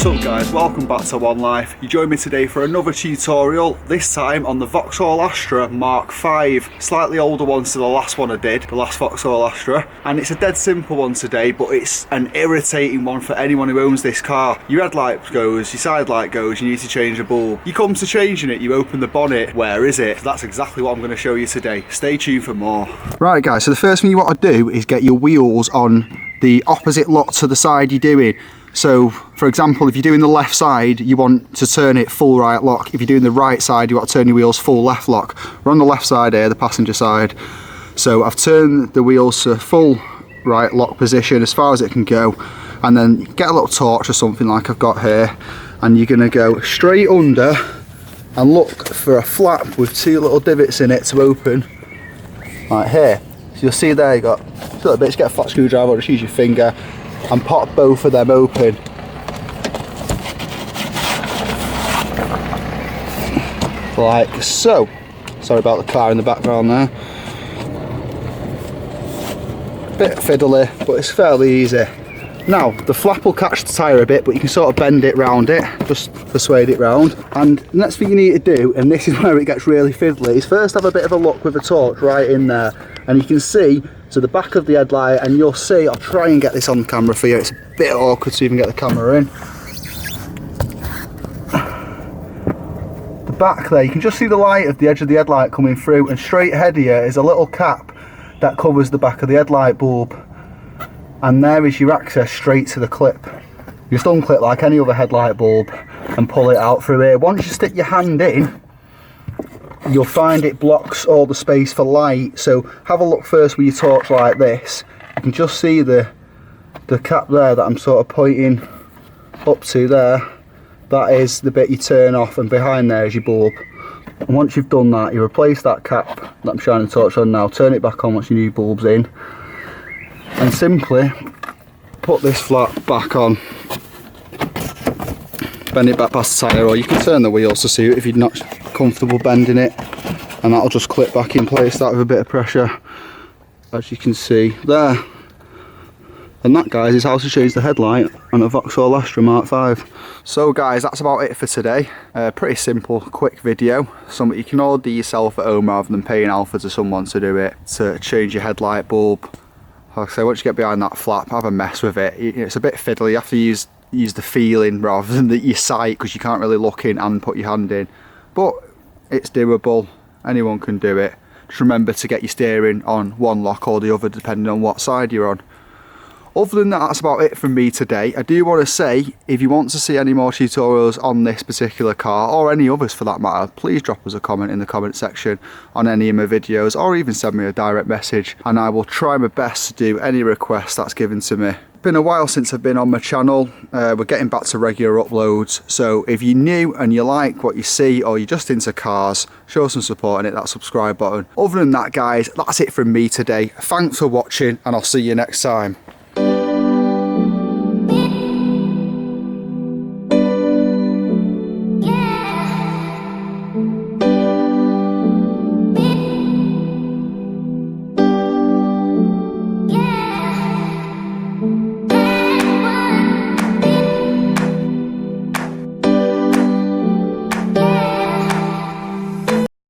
What's up guys, welcome back to One Life. You join me today for another tutorial, this time on the Vauxhall Astra Mark V. Slightly older one to the last one I did, the last Vauxhall Astra. And it's a dead simple one today, but it's an irritating one for anyone who owns this car. Your headlight goes, your side light goes, you need to change the bulb. You come to changing it, you open the bonnet, where is it? So that's exactly what I'm going to show you today. Stay tuned for more. Right guys, so the first thing you want to do is get your wheels on the opposite lock to the side you're doing. So, for example, if you're doing the left side, you want to turn it full right lock. If you're doing the right side, you want to turn your wheels full left lock. We're on the left side here, the passenger side. So I've turned the wheels to full right lock position as far as it can go. And then get a little torch or something like I've got here. And you're going to go straight under and look for a flap with two little divots in it to open. Right here. So you'll see there you got a little bit. Just get a flat screwdriver or just use your finger and pop both of them open. Like so. Sorry about the car in the background there. Bit fiddly, but it's fairly easy. Now, the flap will catch the tyre a bit, but you can sort of bend it round it, just persuade it round. And the next thing you need to do, and this is where it gets really fiddly, is first have a bit of a look with a torch right in there. And you can see to the back of the headlight, and you'll see, I'll try and get this on camera for you, it's a bit awkward to even get the camera in. The back there, you can just see the light of the edge of the headlight coming through, and straight ahead here is a little cap that covers the back of the headlight bulb. And there is your access straight to the clip. You just unclip like any other headlight bulb and pull it out through here. Once you stick your hand in, you'll find it blocks all the space for light. So have a look first with your torch like this. You can just see the cap there that I'm sort of pointing up to there. That is the bit you turn off, and behind there is your bulb. And once you've done that, you replace that cap that I'm shining the torch on now, turn it back on once your new bulb's in, and simply put this flap back on. Bend it back past the tyre, or you can turn the wheels to see if you're not comfortable bending it, and that'll just clip back in place, that with a bit of pressure, as you can see there. And that, guys, is how to change the headlight on a Vauxhall Astra Mark V. So guys, that's about it for today. Pretty simple, quick video, something you can all do yourself at home rather than paying alpha to someone to do it, to change your headlight bulb. Like I say, once you get behind that flap, have a mess with it. It's a bit fiddly, you have to use the feeling rather than your sight, because you can't really look in and put your hand in. But it's doable, anyone can do it. Just remember to get your steering on one lock or the other depending on what side you're on. Other than that, that's about it from me today. I do want to say, if you want to see any more tutorials on this particular car, or any others for that matter, please drop us a comment in the comment section on any of my videos, or even send me a direct message, and I will try my best to do any request that's given to me. Been a while since I've been on my channel. We're getting back to regular uploads, so if you're new and you like what you see, or you're just into cars, show some support and hit that subscribe button. Other than that guys, that's it from me today. Thanks for watching, and I'll see you next time.